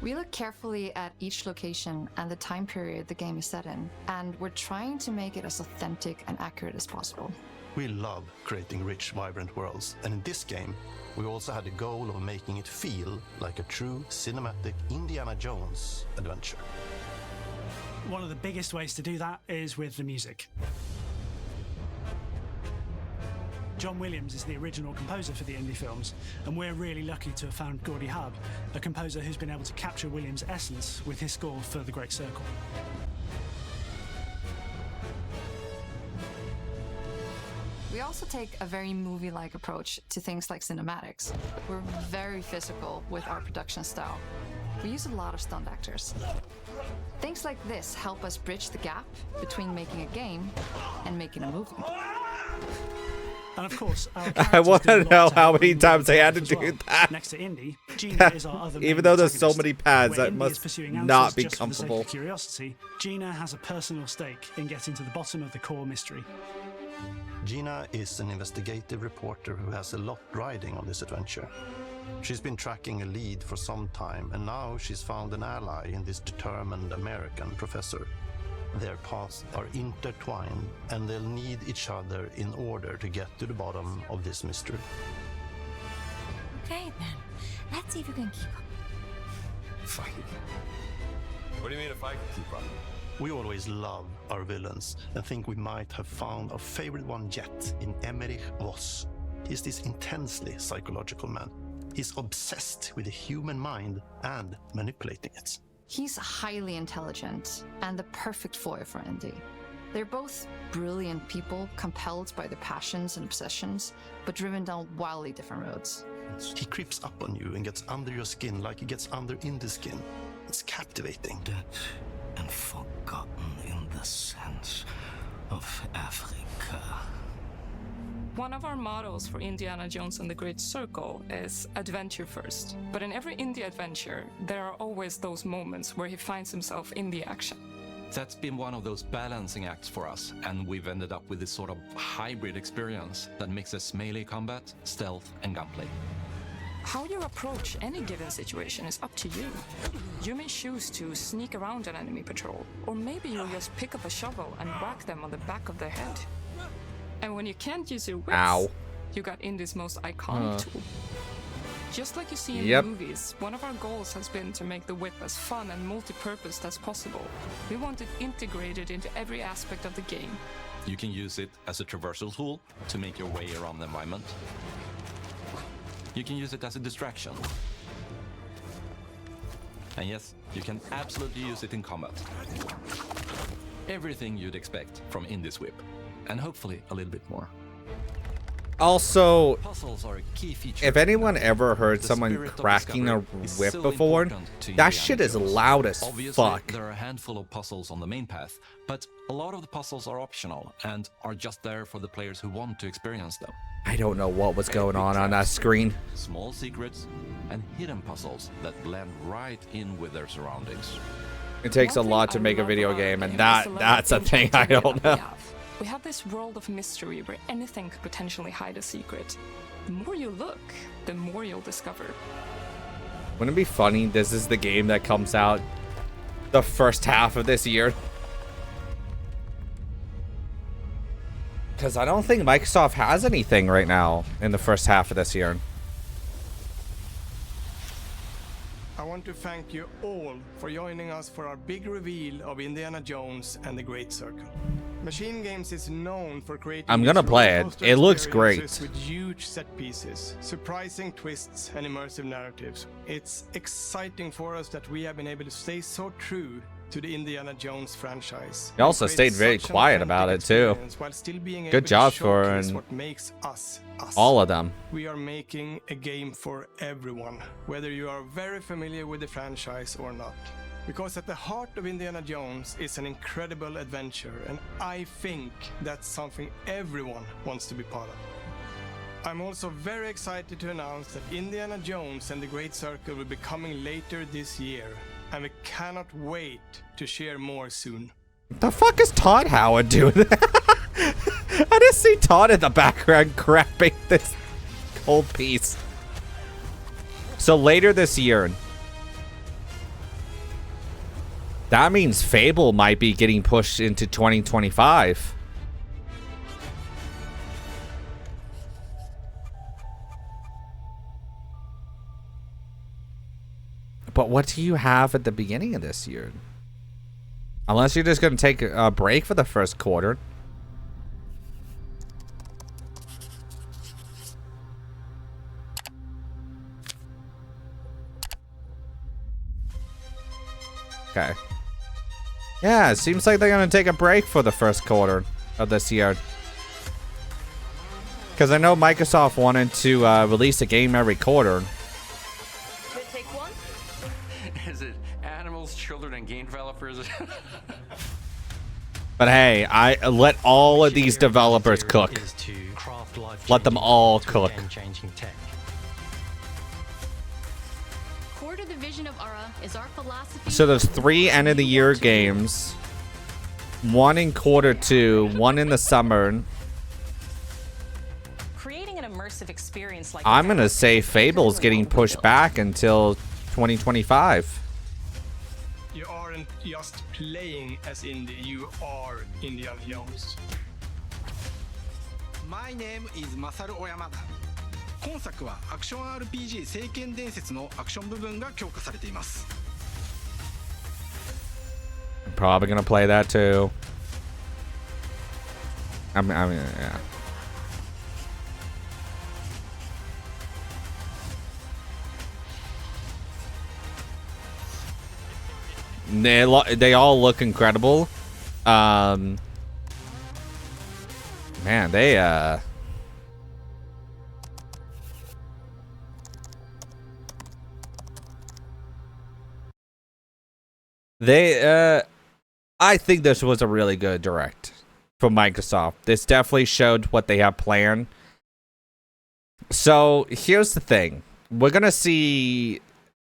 Speaker 7: We look carefully at each location and the time period the game is set in, and we're trying to make it as authentic and accurate as possible.
Speaker 4: We love creating rich, vibrant worlds, and in this game, we also had the goal of making it feel like a true cinematic Indiana Jones adventure.
Speaker 5: One of the biggest ways to do that is with the music. John Williams is the original composer for the Indy films, and we're really lucky to have found Gordy Hub, a composer who's been able to capture Williams' essence with his score for The Great Circle.
Speaker 7: We also take a very movie-like approach to things like cinematics. We're very physical with our production style. We use a lot of stunt actors. Things like this help us bridge the gap between making a game and making a movie.
Speaker 5: And of course,
Speaker 1: I want to know how many times they had to do that.
Speaker 5: Next to Indy, Gina is our other
Speaker 1: Even
Speaker 5: main
Speaker 1: though there's so
Speaker 5: protagonist.
Speaker 1: many pads,
Speaker 5: Where
Speaker 1: that
Speaker 5: Indy
Speaker 1: must
Speaker 5: is pursuing
Speaker 1: not
Speaker 5: answers
Speaker 1: be
Speaker 5: just for the sake
Speaker 1: comfortable.
Speaker 5: of curiosity, Gina has a personal stake in getting to the bottom of the core mystery.
Speaker 4: Gina is an investigative reporter who has a lot riding on this adventure. She's been tracking a lead for some time, and now she's found an ally in this determined American professor. Their paths are intertwined, and they'll need each other in order to get to the bottom of this mystery.
Speaker 11: Okay then, let's see if you can keep up.
Speaker 6: Fight. What do you mean if I can keep up?
Speaker 4: We always love our villains and think we might have found our favorite one yet in Emmerich Voss. He's this intensely psychological man. He's obsessed with the human mind and manipulating it.
Speaker 7: He's highly intelligent and the perfect foil for Indy. They're both brilliant people, compelled by their passions and obsessions, but driven down wildly different roads.
Speaker 4: He creeps up on you and gets under your skin like he gets under Indy's skin. It's captivating.
Speaker 3: Dead and forgotten in the sense of Africa.
Speaker 12: One of our mottos for Indiana Jones and the Great Circle is adventure first. But in every indie adventure, there are always those moments where he finds himself in the action.
Speaker 25: That's been one of those balancing acts for us, and we've ended up with this sort of hybrid experience that mixes melee combat, stealth, and gunplay.
Speaker 12: How you approach any given situation is up to you. You may choose to sneak around an enemy patrol, or maybe you'll just pick up a shovel and whack them on the back of their head. And when you can't use your wits, you got Indy's most iconic tool. Just like you see in the movies, one of our goals has been to make the whip as fun and multi-purposed as possible. We want it integrated into every aspect of the game.
Speaker 25: You can use it as a traversal tool to make your way around the environment. You can use it as a distraction. And yes, you can absolutely use it in combat. Everything you'd expect from Indie's whip, and hopefully a little bit more.
Speaker 1: Also,
Speaker 25: puzzles are a key feature.
Speaker 1: If anyone ever heard someone cracking a whip before, that shit is loud as fuck.
Speaker 25: There are a handful of puzzles on the main path, but a lot of the puzzles are optional and are just there for the players who want to experience them.
Speaker 1: I don't know what was going on that screen.
Speaker 25: Small secrets and hidden puzzles that blend right in with their surroundings.
Speaker 1: It takes a lot to make a video game, and that's a thing I don't know.
Speaker 12: We have this world of mystery where anything could potentially hide a secret. The more you look, the more you'll discover.
Speaker 1: Wouldn't it be funny? This is the game that comes out the first half of this year. Because I don't think Microsoft has anything right now in the first half of this year.
Speaker 21: I want to thank you all for joining us for our big reveal of Indiana Jones and the Great Circle. Machine Games is known for creating
Speaker 1: I'm gonna play it. It looks great.
Speaker 21: With huge set pieces, surprising twists, and immersive narratives. It's exciting for us that we have been able to stay so true to the Indiana Jones franchise.
Speaker 1: He also stayed very quiet about it too. Good job for
Speaker 21: what makes us us.
Speaker 1: All of them.
Speaker 21: We are making a game for everyone, whether you are very familiar with the franchise or not. Because at the heart of Indiana Jones is an incredible adventure, and I think that's something everyone wants to be part of. I'm also very excited to announce that Indiana Jones and the Great Circle will be coming later this year, and we cannot wait to share more soon.
Speaker 1: The fuck is Todd Howard doing? I just see Todd in the background crapping this whole piece. So later this year, that means Fable might be getting pushed into 2025. But what do you have at the beginning of this year? Unless you're just going to take a break for the first quarter. Okay. Yeah, it seems like they're going to take a break for the first quarter of this year. Because I know Microsoft wanted to release a game every quarter.
Speaker 18: Is it animals, children, and game developers?
Speaker 1: But hey, I let all of these developers cook. Let them all cook.
Speaker 20: Core to the vision of Aura is our philosophy.
Speaker 1: So there's 3 end of the year games. 1 in quarter 2, 1 in the summer.
Speaker 2: Creating an immersive experience like
Speaker 1: I'm gonna say Fable's getting pushed back until 2025.
Speaker 21: You aren't just playing as indie, you are Indiana Jones.
Speaker 15: My name is Masaru Oyamada. 今作はアクション RPG 聖剣伝説のアクション部分が強化されています。
Speaker 1: I'm probably gonna play that too. I mean, yeah. They all look incredible. Man, they I think this was a really good direct from Microsoft. This definitely showed what they have planned. So here's the thing. We're gonna see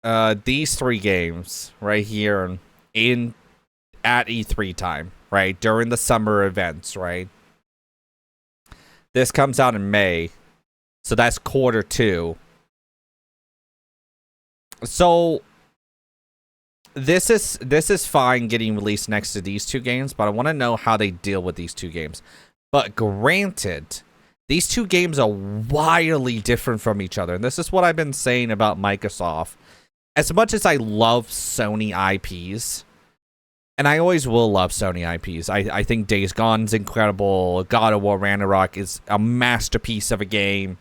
Speaker 1: these 3 games right here at E3 time, right? During the summer events, right? This comes out in May. So that's quarter 2. So this is fine getting released next to these 2 games, but I want to know how they deal with these 2 games. But granted, these 2 games are wildly different from each other. And this is what I've been saying about Microsoft. As much as I love Sony IPs, And I always will love Sony IPs. I think Days Gone's incredible. God of War Ragnarok is a masterpiece of a game.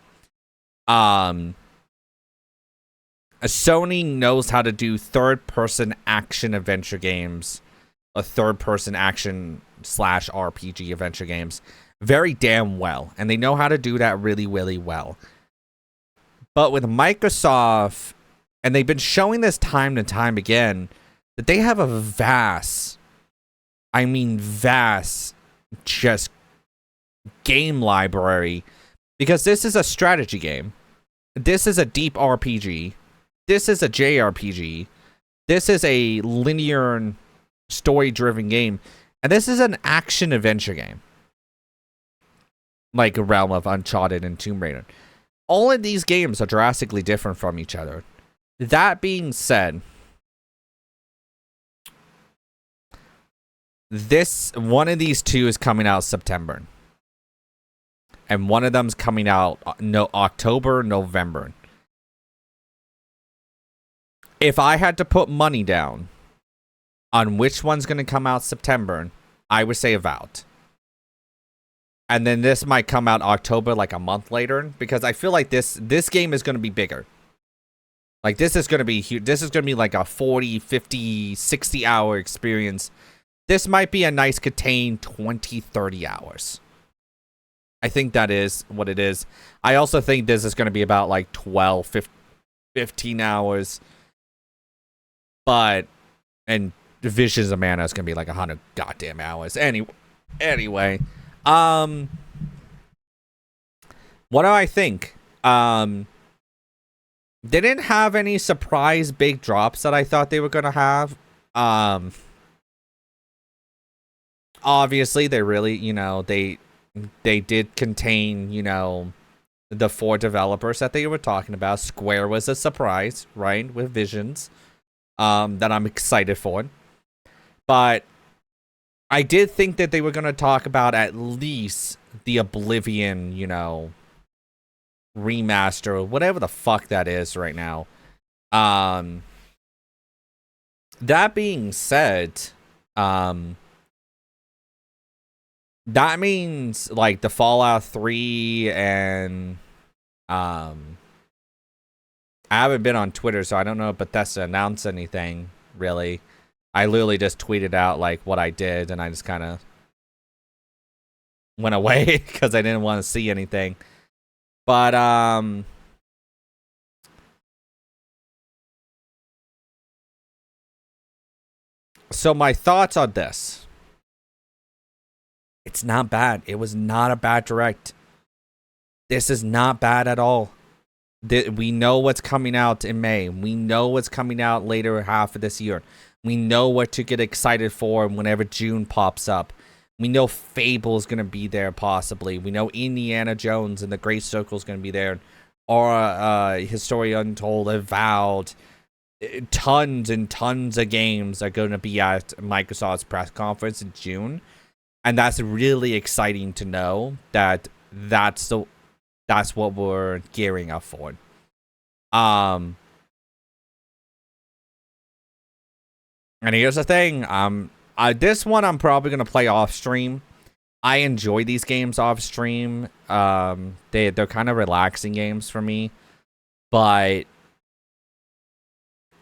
Speaker 1: Sony knows how to do third-person action adventure games, a third-person action / RPG adventure games, very damn well. And they know how to do that really, really well. But with Microsoft, and they've been showing this time and time again, that they have a vast, just game library. Because this is a strategy game. This is a deep RPG. This is a JRPG. This is a linear story-driven game. And this is an action-adventure game. Like a realm of Uncharted and Tomb Raider. All of these games are drastically different from each other. That being said, one of these two is coming out September. And one of them's coming out October, November. If I had to put money down on which one's going to come out September, I would say Avowed. And then this might come out October, like a month later, because I feel like this game is going to be bigger. Like, this is going to be huge. This is going to be like a 40, 50, 60 hour experience. This might be a nice contained 20, 30 hours. I think that is what it is. I also think this is going to be about like 12, 15 hours. But, and Visions of Mana is going to be like 100 goddamn hours. Anyway. What do I think? They didn't have any surprise big drops that I thought they were going to have. Obviously, they really, they did contain, the 4 developers that they were talking about. Square was a surprise, right, with Visions, that I'm excited for. But I did think that they were going to talk about at least the Oblivion, remaster, whatever the fuck that is right now. That being said, that means like the Fallout 3 and I haven't been on Twitter, so I don't know if Bethesda announced anything really. I literally just tweeted out like what I did, and I just kind of went away because I didn't want to see anything. But so my thoughts on this. It's not bad. It was not a bad direct. This is not bad at all. We know what's coming out in May. We know what's coming out later half of this year. We know what to get excited for whenever June pops up. We know Fable is going to be there possibly. We know Indiana Jones and the Great Circle is going to be there. Or Historia Untold, Avowed. Tons and tons of games are going to be at Microsoft's press conference in June. And that's really exciting to know that that's what we're gearing up for. And here's the thing, this one I'm probably gonna play off stream. I enjoy these games off stream. They're kind of relaxing games for me, but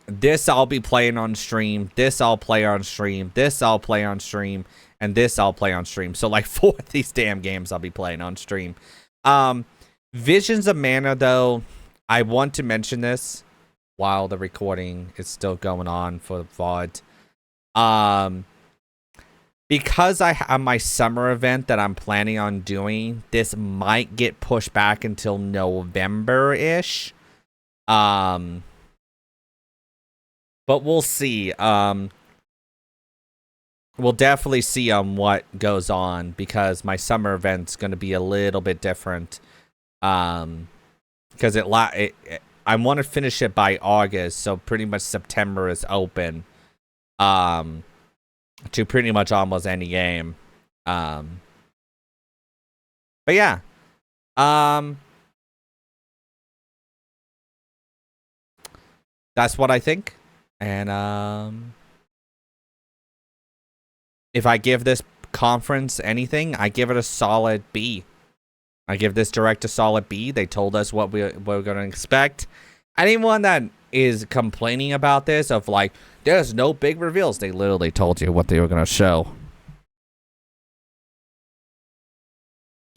Speaker 1: this I'll be playing on stream. This I'll play on stream. This I'll play on stream, and this I'll play on stream. So like 4 of these damn games I'll be playing on stream. Visions of Mana, though, I want to mention this while the recording is still going on for the VOD. Because I have my summer event that I'm planning on doing, this might get pushed back until November-ish. But we'll see. We'll definitely see what goes on, because my summer event's going to be a little bit different. Because I want to finish it by August, so pretty much September is open. To pretty much almost any game. But yeah. That's what I think. And if I give this conference anything, I give it a solid B. I give this direct a solid B. They told us what we're going to expect. Anyone that is complaining about this, of like, there's no big reveals, they literally told you what they were going to show.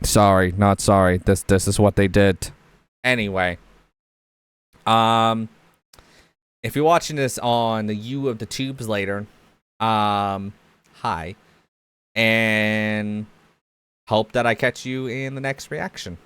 Speaker 1: Sorry, not sorry. This is what they did. Anyway, if you're watching this on the U of the tubes later, hi, and hope that I catch you in the next reaction.